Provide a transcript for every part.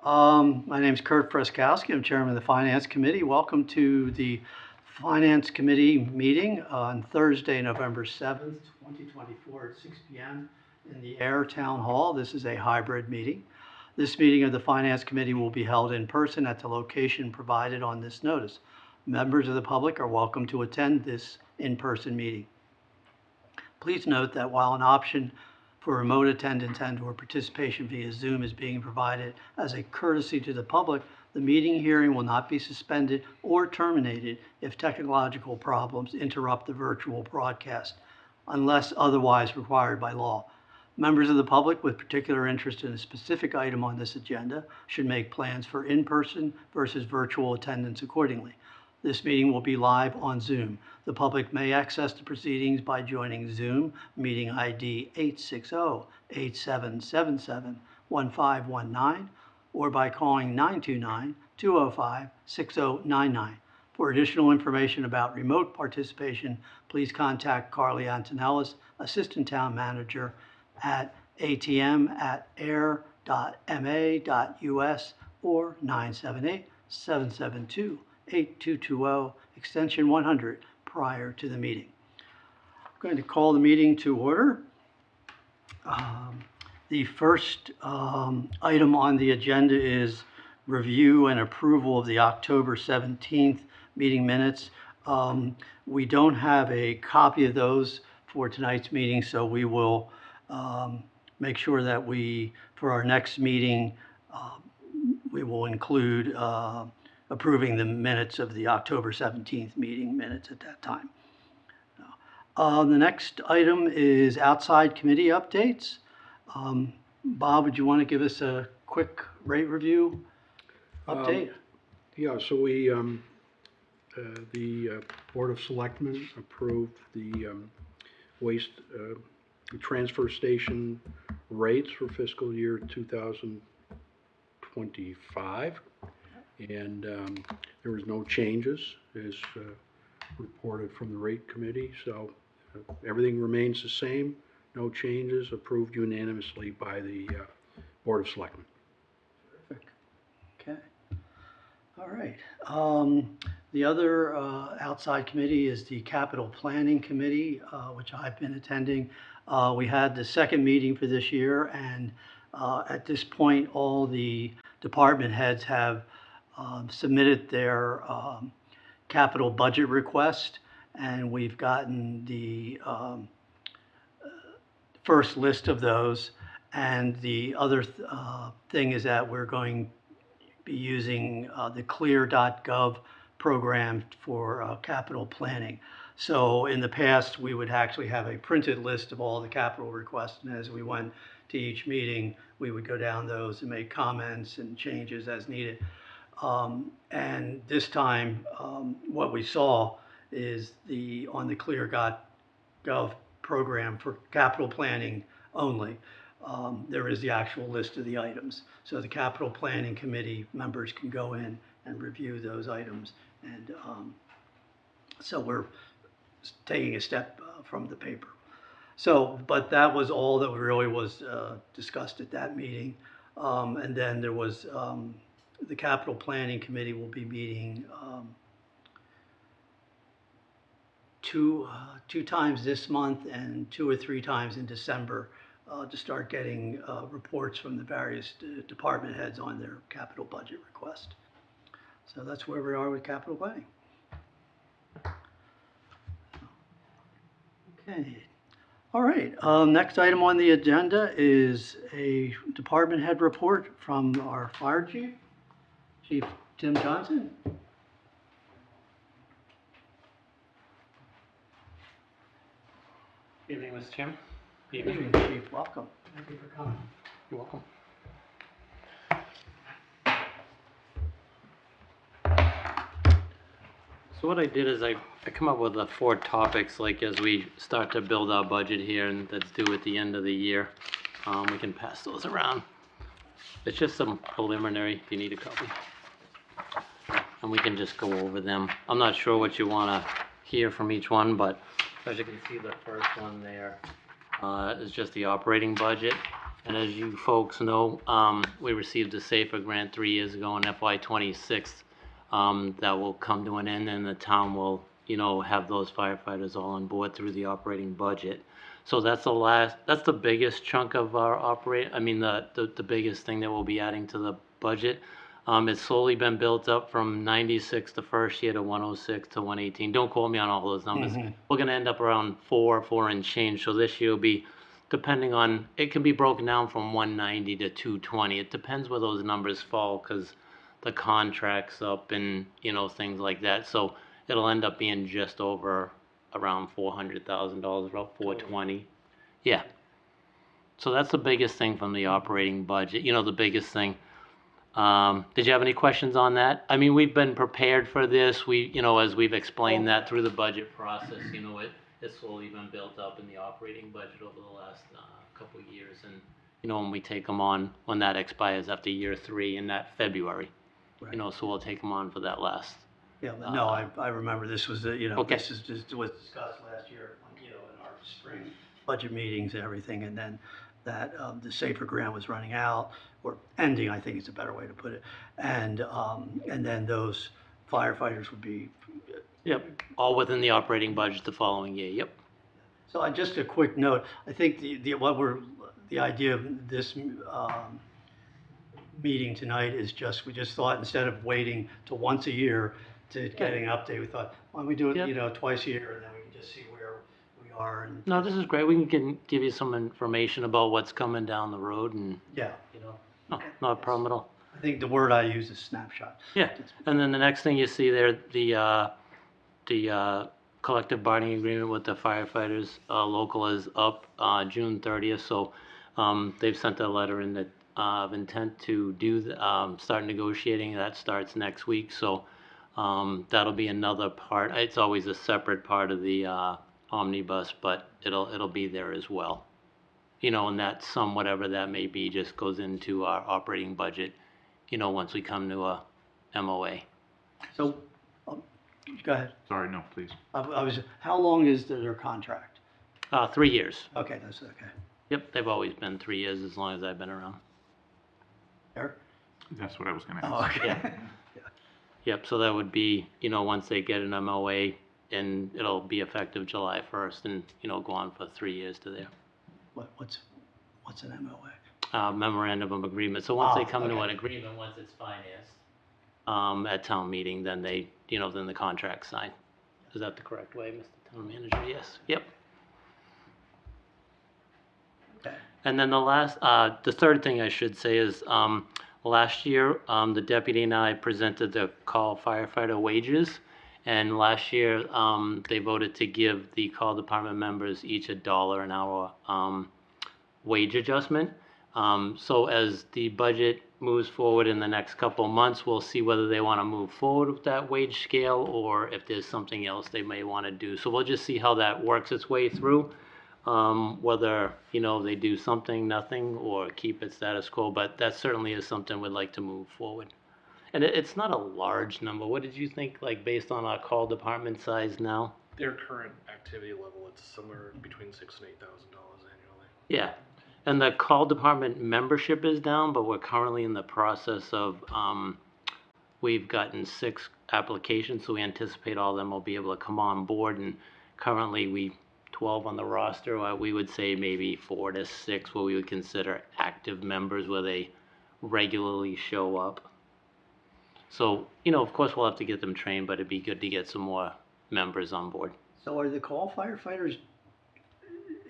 My name is Kurt Freskowski. I'm Chairman of the Finance Committee. Welcome to the Finance Committee meeting on Thursday, November 7th, 2024 at 6 p.m. in the Ayer Town Hall. This is a hybrid meeting. This meeting of the Finance Committee will be held in person at the location provided on this notice. Members of the public are welcome to attend this in-person meeting. Please note that while an option for remote attendance and/or participation via Zoom is being provided as a courtesy to the public, the meeting hearing will not be suspended or terminated if technological problems interrupt the virtual broadcast, unless otherwise required by law. Members of the public with particular interest in a specific item on this agenda should make plans for in-person versus virtual attendance accordingly. This meeting will be live on Zoom. The public may access the proceedings by joining Zoom meeting ID 860-8777-1519 or by calling 929-205-6099. For additional information about remote participation, please contact Carly Antonellis, Assistant Town Manager at atm@ayer.ma.us or 978-772-8220, extension 100, prior to the meeting. I'm going to call the meeting to order. The first item on the agenda is review and approval of the October 17th meeting minutes. We don't have a copy of those for tonight's meeting, so we will make sure that for our next meeting, we will include approving the minutes of the October 17th meeting minutes at that time. The next item is outside committee updates. Bob, would you want to give us a quick rate review update? Yeah, so the Board of Selectmen approved the waste transfer station rates for fiscal year 2025, and there was no changes as reported from the rate committee, so everything remains the same, no changes, approved unanimously by the Board of Selectmen. Terrific. Okay. All right. The other outside committee is the Capital Planning Committee, which I've been attending. We had the second meeting for this year, and at this point, all the department heads have submitted their capital budget request, and we've gotten the first list of those. And the other thing is that we're going to be using the clear.gov program for capital planning. So in the past, we would actually have a printed list of all the capital requests, and as we went to each meeting, we would go down those and make comments and changes as needed. And this time, what we saw is on the clear.gov program for capital planning only, there is the actual list of the items. So the Capital Planning Committee members can go in and review those items. And so we're taking a step from the paper. So, but that was all that really was discussed at that meeting. And then there was the Capital Planning Committee will be meeting two times this month and 2 or 3 times in December to start getting reports from the various department heads on their capital budget request. So that's where we are with capital planning. Okay. All right. Next item on the agenda is a department head report from our fire chief, Chief Tim Johnson. Good evening, Mr. Chairman. Good evening, Chief. Welcome. Thank you for coming. You're welcome. So what I did is I come up with 4 topics, like as we start to build our budget here, and that's due at the end of the year. We can pass those around. It's just some preliminary, if you need a copy. And we can just go over them. I'm not sure what you want to hear from each one, but as you can see, the first one there is just the operating budget. And as you folks know, we received a SAFER grant 3 years ago in FY '26. That will come to an end, and the town will, have those firefighters all on board through the operating budget. So that's the biggest chunk of our the biggest thing that we'll be adding to the budget. It's slowly been built up from 96 the first year to 106 to 118. Don't quote me on all those numbers. We're gonna end up around four and change. So this year will be, depending on, it can be broken down from 190 to 220. It depends where those numbers fall, because the contract's up and, things like that. So it'll end up being just over around $400,000, about 420. Yeah. So that's the biggest thing from the operating budget, the biggest thing. Did you have any questions on that? I mean, we've been prepared for this. As we've explained that through the budget process, it's slowly been built up in the operating budget over the last couple of years. And, when we take them on, when that expires after year 3 in that February, Right. So we'll take them on for that last. Yeah, but no, I remember this was, Okay. this is just was discussed last year, in our spring budget meetings and everything, and then that the SAFER grant was running out, or ending, I think is a better way to put it, and then those firefighters would be. Yep, all within the operating budget the following year, yep. So just a quick note, I think the idea of this meeting tonight is we just thought, instead of waiting till once a year to getting an update, we thought, why don't we do it, Yep. Twice a year, and then we can just see where we are, and, No, this is great. We can give you some information about what's coming down the road, and, yeah. no, not a problem at all. I think the word I use is snapshot. Yeah, and then the next thing you see there, the collective bargaining agreement with the firefighters, local is up, June 30th, so, they've sent a letter in that, of intent to start negotiating. That starts next week, so, that'll be another part. It's always a separate part of the, omnibus, but it'll be there as well. And that sum, whatever that may be, just goes into our operating budget, once we come to a MOA. So, go ahead. Sorry, no, please. How long is their contract? 3 years. Okay, that's okay. Yep, they've always been 3 years as long as I've been around. Eric? That's what I was gonna Oh, ask. okay. Yeah. Yep, so that would be, once they get an MOA, and it'll be effective July 1st, and, go on for 3 years to there. What's an MOA? Memorandum of agreement. So once they come to okay. an agreement, once it's financed, at town meeting, then then the contract's signed. Is that the correct way, Mr. Town Manager? Yes. Yep. Okay. And then the third thing I should say is, last year, the deputy and I presented the call firefighter wages. And last year, they voted to give the call department members each $1 an hour, wage adjustment. So as the budget moves forward in the next couple of months, we'll see whether they want to move forward with that wage scale, or if there's something else they may want to do. So we'll just see how that works its way through. Whether, they do something, nothing, or keep it status quo, but that certainly is something we'd like to move forward. And it's not a large number. What did you think, like, based on our call department size now? Their current activity level, it's somewhere between $6,000 and $8,000 annually. Yeah, and the call department membership is down, but we're currently in the process of, we've gotten 6 applications, so we anticipate all of them will be able to come on board, and currently 12 on the roster. We would say maybe 4 to 6 what we would consider active members, where they regularly show up. So, of course, we'll have to get them trained, but it'd be good to get some more members on board. So are the call firefighters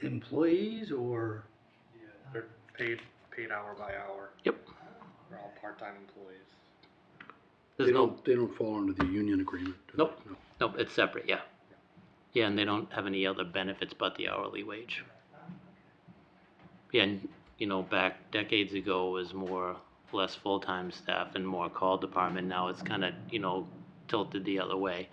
employees, or? Yeah, they're paid hour by hour. Yep. They're all part-time employees. There's They don't fall under the union agreement. do they? Nope. Nope, it's separate, yeah. Yeah, and they don't have any other benefits but the hourly wage. Yeah, and, back decades ago, it was less full-time staff and more call department. Now it's kind of, tilted the other way.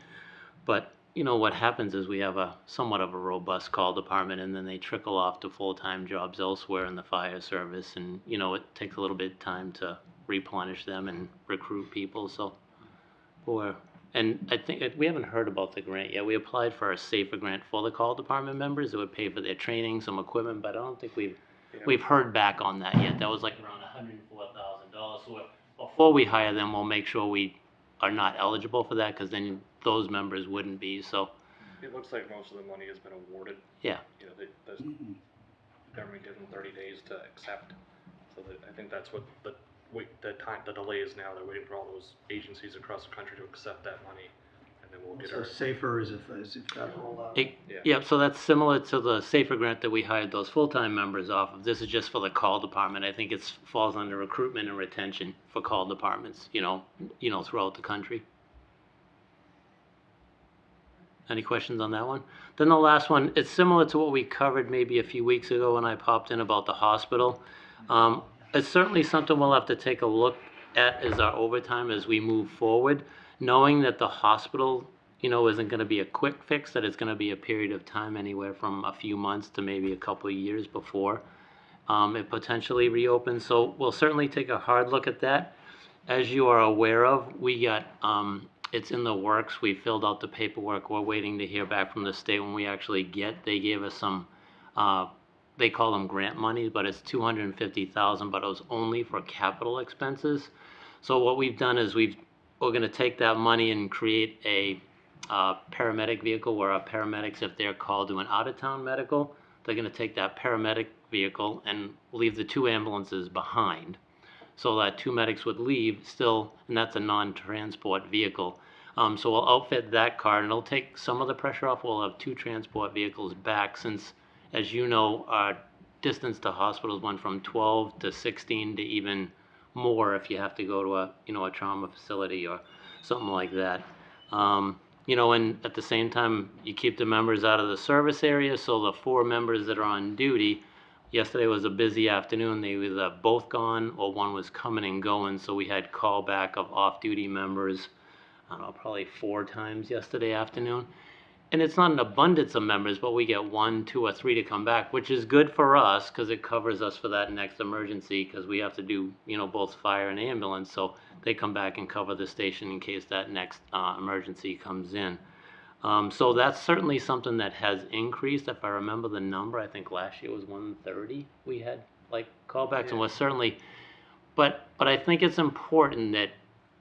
But, what happens is we have somewhat of a robust call department, and then they trickle off to full-time jobs elsewhere in the fire service, and, it takes a little bit of time to replenish them and recruit people, so. And I think we haven't heard about the grant yet. We applied for a SAFER grant for the call department members. It would pay for their training, some equipment, but I don't think we've we've heard back on that yet. That was like around $104,000. So before we hire them, we'll make sure we are not eligible for that, because then those members wouldn't be, so, It looks like most of the money has been awarded. yeah. You know, the government gives them 30 days to accept. So I think that's what the delay is now. They're waiting for all those agencies across the country to accept that money, and then we'll get So our. safer is if that rolled out. Yeah, so that's similar to the Safer grant that we hired those full-time members off of. This is just for the call department. I think it falls under recruitment and retention for call departments, throughout the country. Any questions on that one? Then the last one, it's similar to what we covered maybe a few weeks ago when I popped in about the hospital. It's certainly something we'll have to take a look at as our overtime as we move forward, knowing that the hospital, isn't gonna be a quick fix, that it's gonna be a period of time, anywhere from a few months to maybe a couple of years before it potentially reopens. So we'll certainly take a hard look at that. As you are aware of, we got, it's in the works. We filled out the paperwork. We're waiting to hear back from the state when we actually they gave us some, they call them grant money, but it's $250,000, but it was only for capital expenses. So what we've done is we're gonna take that money and create a paramedic vehicle where our paramedics, if they're called to an out-of-town medical, they're gonna take that paramedic vehicle and leave the 2 ambulances behind. So that 2 medics would leave still, and that's a non-transport vehicle. So we'll outfit that car, and it'll take some of the pressure off. We'll have 2 transport vehicles back, since, as you know, our distance to hospitals went from 12 to 16 to even more if you have to go to a trauma facility or something like that. And at the same time, you keep the members out of the service area, so the 4 members that are on duty. Yesterday was a busy afternoon. They were either both gone or one was coming and going, so we had callback of off-duty members, I don't know, probably 4 times yesterday afternoon. And it's not an abundance of members, but we get 1, 2, or 3 to come back, which is good for us because it covers us for that next emergency, because we have to do, both fire and ambulance, so they come back and cover the station in case that next emergency comes in. So that's certainly something that has increased. If I remember the number, I think last year was 130 we had callbacks, and we're certainly, but I think it's important that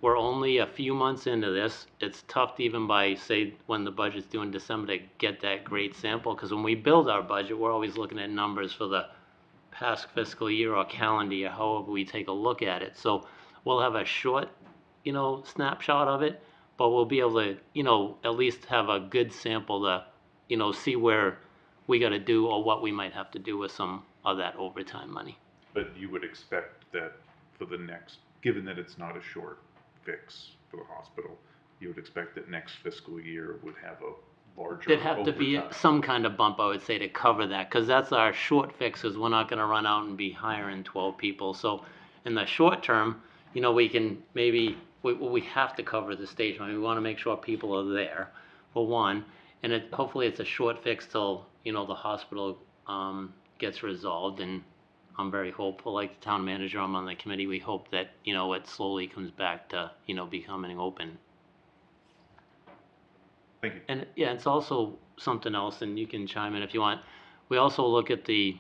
we're only a few months into this. It's tough to even by, say, when the budget's due in December, to get that great sample, because when we build our budget, we're always looking at numbers for the past fiscal year or calendar year, however we take a look at it. So we'll have a short, snapshot of it, but we'll be able to, at least have a good sample to, see where we got to do or what we might have to do with some of that overtime money. But you would expect that for the next, given that it's not a short fix for the hospital, you would expect that next fiscal year would have a larger There'd have to be overtime. some kind of bump, I would say, to cover that, because that's our short fix, is we're not going to run out and be hiring 12 people. So in the short term, we can maybe, we have to cover the station. I mean, we want to make sure people are there, for one, and hopefully it's a short fix till, the hospital gets resolved, and I'm very hopeful, like the town manager, I'm on the committee, we hope that, it slowly comes back to, becoming open. Thank you. And yeah, it's also something else, and you can chime in if you want. We also look at the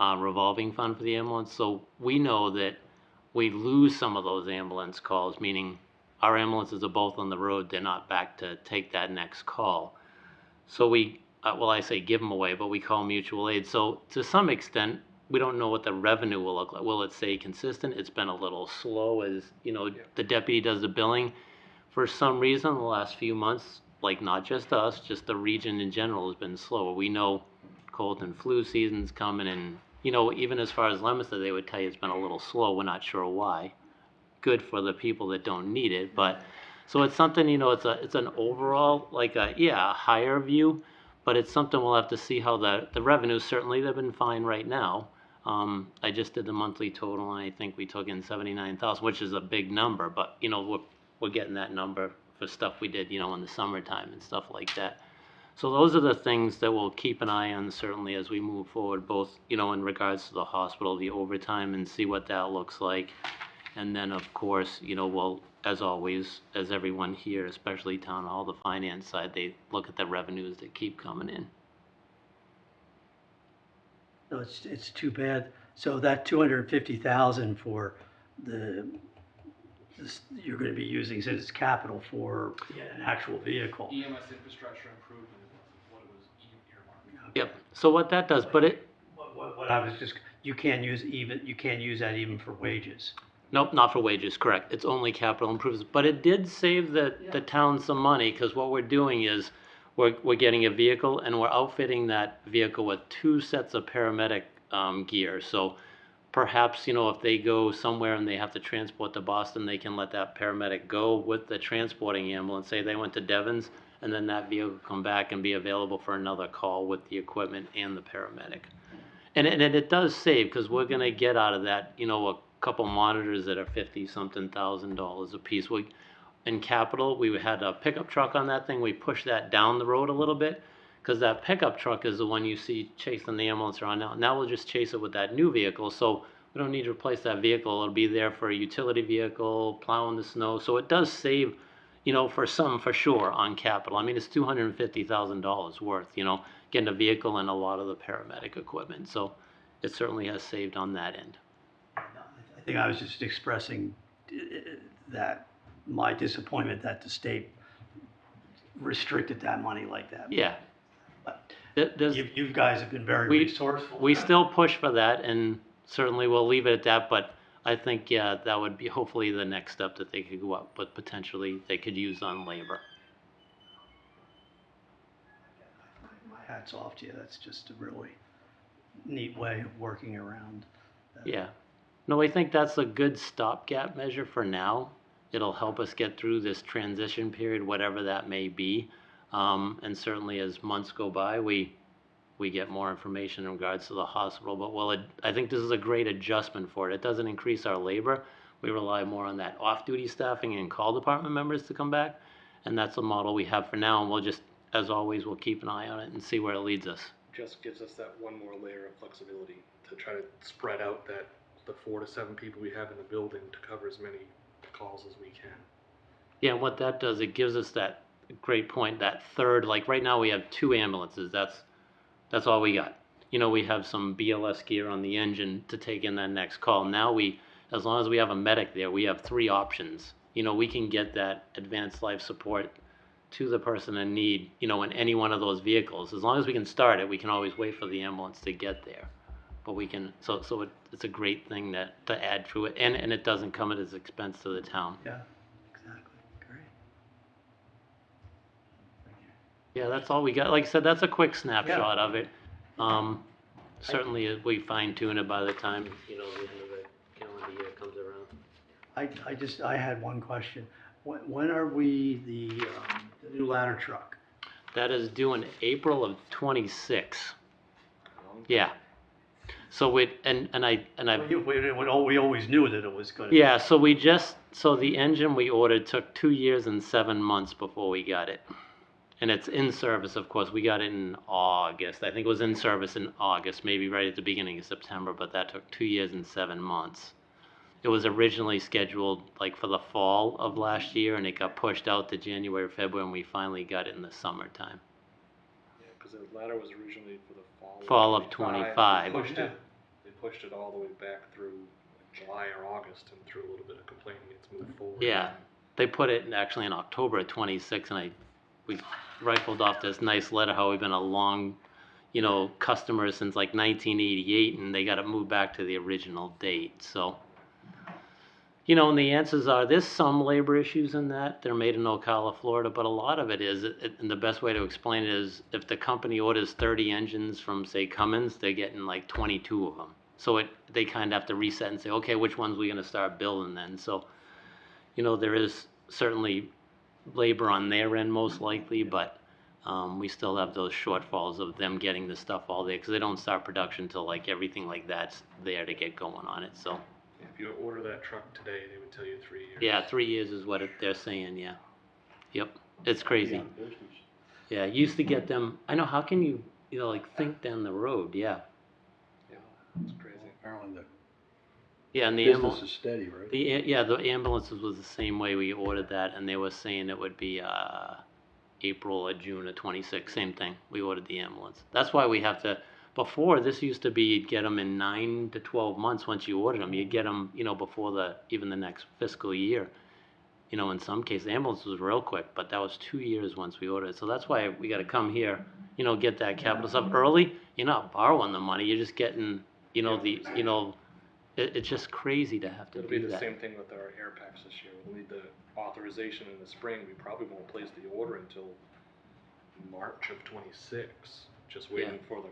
revolving fund for the ambulance, so we know that we lose some of those ambulance calls, meaning our ambulances are both on the road, they're not back to take that next call. So we, I say give them away, but we call mutual aid. So to some extent, we don't know what the revenue will look like. Will it stay consistent? It's been a little slow as, the deputy does the billing. For some reason, the last few months, not just us, just the region in general has been slower. We know cold and flu season's coming, and, even as far as Leominster, they would tell you it's been a little slow. We're not sure why. Good for the people that don't need it, but, so it's something, it's an overall, a higher view, but it's something we'll have to see how the revenues, certainly they've been fine right now. I just did the monthly total, and I think we took in 79,000, which is a big number, but, we're getting that number for stuff we did, in the summertime and stuff like that. So those are the things that we'll keep an eye on, certainly, as we move forward, both, in regards to the hospital, the overtime, and see what that looks like. And then, of course, we'll, as always, as everyone here, especially town hall, the finance side, they look at the revenues that keep coming in. No, it's too bad. So that 250,000 for you're gonna be using since it's capital for an actual vehicle. EMS infrastructure improvement is what it was earmarked. Yep, so what that does, but it, What I was just, you can't use that even for wages. nope, not for wages, correct. It's only capital improvements, but it did save the town some money, because what we're doing is, we're getting a vehicle, and we're outfitting that vehicle with 2 sets of paramedic, gear. So perhaps, if they go somewhere and they have to transport to Boston, they can let that paramedic go with the transporting ambulance. Say they went to Devon's, and then that vehicle come back and be available for another call with the equipment and the paramedic. And it does save, because we're gonna get out of that, a couple monitors that are $50-something thousand a piece. In capital, we had a pickup truck on that thing, we pushed that down the road a little bit, because that pickup truck is the one you see chasing the ambulance around now. Now we'll just chase it with that new vehicle, so we don't need to replace that vehicle. It'll be there for a utility vehicle, plowing the snow, so it does save, for sure on capital. I mean, it's $250,000 worth, getting a vehicle and a lot of the paramedic equipment, so it certainly has saved on that end. I think I was just expressing that, my disappointment that the state restricted that money like that. Yeah. But There's, you guys have been very we- resourceful. we still push for that, and certainly we'll leave it at that, but I think, that would be hopefully the next step that they could go up, but potentially they could use on labor. My hat's off to you. That's just a really neat way of working around that. Yeah. No, I think that's a good stopgap measure for now. It'll help us get through this transition period, whatever that may be. And certainly as months go by, we get more information in regards to the hospital. But I think this is a great adjustment for it. It doesn't increase our labor. We rely more on that off-duty staffing and call department members to come back. And that's the model we have for now. And we'll just, as always, we'll keep an eye on it and see where it leads us. Just gives us that one more layer of flexibility to try to spread out the 4 to 7 people we have in the building to cover as many calls as we can. Yeah, and what that does, it gives us that great point, that third, like right now we have 2 ambulances, that's all we got. We have some BLS gear on the engine to take in that next call. Now as long as we have a medic there, we have 3 options. We can get that advanced life support to the person in need, in any one of those vehicles. As long as we can start it, we can always wait for the ambulance to get there. But we can, so it's a great thing to add to it, and it doesn't come at its expense to the town. Yeah, exactly. Great. Yeah, that's all we got. Like I said, that's a quick snapshot of it. Certainly, we fine tune it by the time, the end of the calendar year comes around. I had one question. When are we, the new ladder truck? That is due in April of '26. Yeah. So we always knew that it was gonna. Yeah, so the engine we ordered took 2 years and 7 months before we got it. And it's in service, of course. We got it in August. I think it was in service in August, maybe right at the beginning of September, but that took 2 years and 7 months. It was originally scheduled like for the fall of last year, and it got pushed out to January or February, and we finally got it in the summertime. Yeah, because the ladder was originally for the Fall of 25. They pushed it all the way back through July or August, and through a little bit of complaining, it's moved forward. Yeah, they put it actually in October of '26, and we rifled off this nice letter how we've been a long, customer since like 1988, and they got to move back to the original date. So, and the answers are there's some labor issues in that. They're made in Ocala, Florida, but a lot of it is, and the best way to explain it is if the company orders 30 engines from, say, Cummins, they're getting like 22 of them. So they kind of have to reset and say, okay, which ones are we going to start building then? So, there is certainly labor on their end most likely, but we still have those shortfalls of them getting the stuff all there, because they don't start production until like everything like that's there to get going on it. So. If you order that truck today, they would tell you 3 years. Yeah, 3 years is what they're saying, yeah. Yep, it's crazy. Yeah, used to get them, I know, how can you, think down the road, yeah. Yeah, it's crazy. Apparently Yeah, and the the business is steady, right? the ambulances was the same way we ordered that, and they were saying it would be April or June of '26, same thing. We ordered the ambulance. That's why we have to before, this used to be, you'd get them in 9 to 12 months once you ordered them. You'd get them, before even the next fiscal year. In some cases, the ambulance was real quick, but that was 2 years once we ordered it. So that's why we gotta come here, get that capital stuff early. You're not borrowing the money, you're just getting, it's just crazy to have to It'll be do the that. same thing with our air packs this year. We'll need the authorization in the spring. We probably won't place the order until March of '26. Just waiting for the,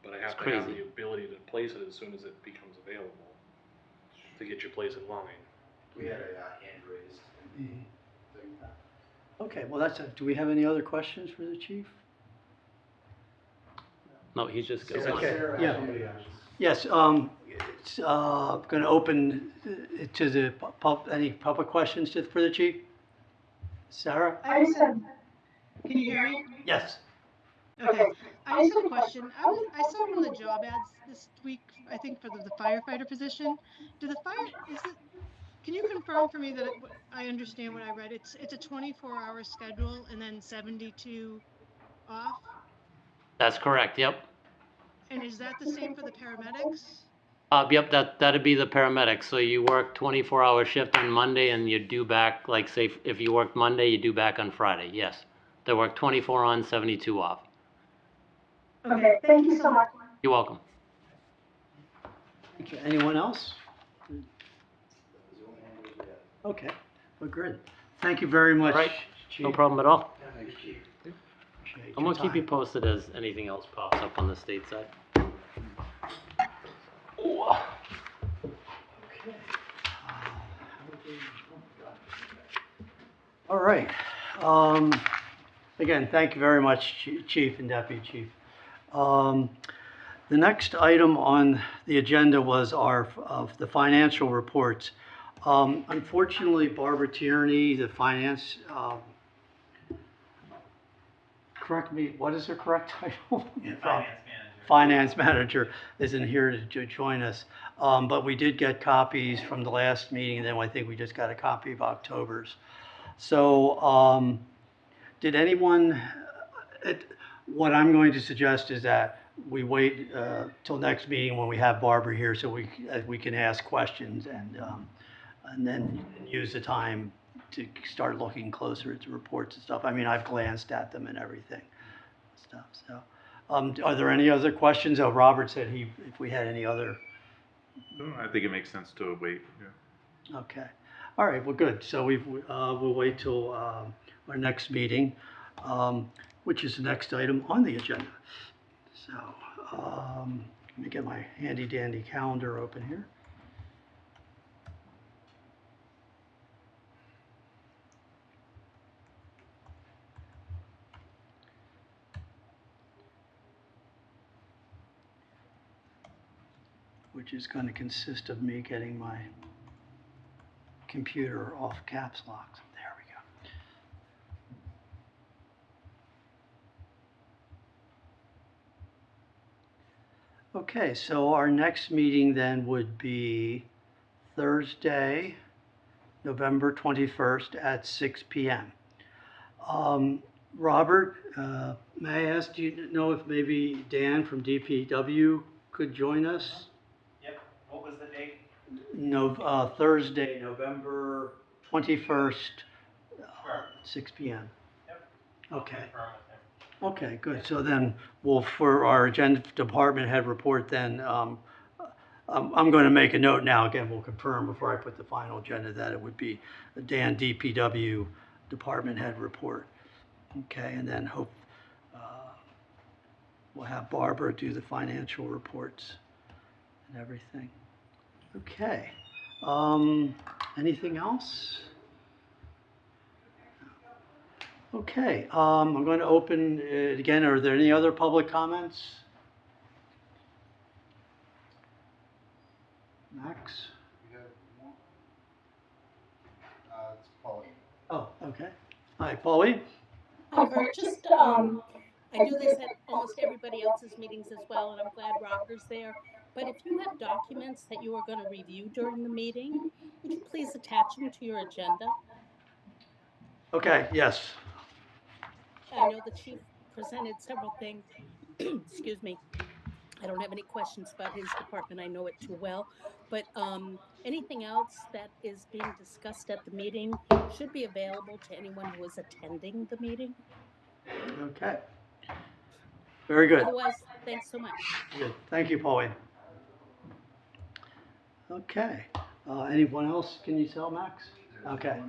but I have to have crazy. the ability to place it as soon as it becomes available to get your place in line. We had a hand raised. Okay, well, that's it. Do we have any other questions for the chief? No, he's just Is going. that Okay, yeah. Yes, it's going to open it to the any public questions for the chief? Sarah? I just have, can you hear me? Yes. Okay, I just have a question. I saw one of the job ads this week, I think for the firefighter position. Can you confirm for me that I understand what I read? It's a 24-hour schedule and then 72 off? That's correct, yep. And is that the same for the paramedics? Yep, that'd be the paramedics. So you work 24-hour shift on Monday and you're due back, like say if you worked Monday, you're due back on Friday, yes. They work 24 on, 72 off. Okay, thank you so much. You're welcome. Okay, anyone else? Okay, well, good. Thank you very much, All right, Chief. no problem at all. Appreciate I'm your gonna keep you time. posted as anything else pops up on the state side. All right. Again, thank you very much, Chief and Deputy Chief. The next item on the agenda was the financial reports. Unfortunately, Barbara Tierney, the finance, correct me, what is her correct title? Finance manager. Finance manager isn't here to join us. But we did get copies from the last meeting, and then I think we just got a copy of October's. So, did anyone, what I'm going to suggest is that we wait till next meeting when we have Barbara here so we can ask questions and then use the time to start looking closer at the reports and stuff. I mean, I've glanced at them and everything. So, are there any other questions? Oh, Robert said if we had any other. No, I think it makes sense to wait, yeah. Okay. All right, well, good. So we'll wait till our next meeting, which is the next item on the agenda. So let me get my handy dandy calendar open here. Which is going to consist of me getting my computer off caps locks. There we go. Okay, so our next meeting then would be Thursday, November 21st at 6 p.m. Robert, may I ask, do you know if maybe Dan from DPW could join us? Yep, what was the date? No, Thursday, November 21st, Sure. 6 p.m. Yep. Okay. Confirm with him. Okay, good. So then for our agenda department head report then, I'm going to make a note now. Again, we'll confirm before I put the final agenda that it would be a Dan DPW department head report. Okay, and then we'll have Barbara do the financial reports and everything. Okay. Anything else? Okay, I'm going to open it again. Are there any other public comments? Max? We have one. It's Pauline. Oh, okay. Hi, Pauline? Bert, I do this at almost everybody else's meetings as well, and I'm glad Robert's there. But if you have documents that you are going to review during the meeting, would you please attach them to your agenda? Okay, yes. I know the chief presented several things, excuse me, I don't have any questions about his department. I know it too well. But anything else that is being discussed at the meeting should be available to anyone who is attending the meeting. Okay. Very good. Otherwise, thanks so much. Good. Thank you, Pauline. Okay. Anyone else can you tell, Max? Okay.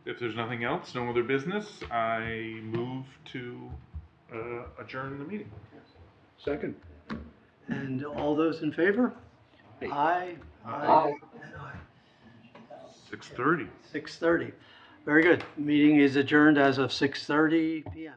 If there's nothing else, no other business, I move to adjourn the meeting. Second. And all those in favor? Aye. Aye. And aye. 6:30. 6:30. Very good. Meeting is adjourned as of 6:30 PM.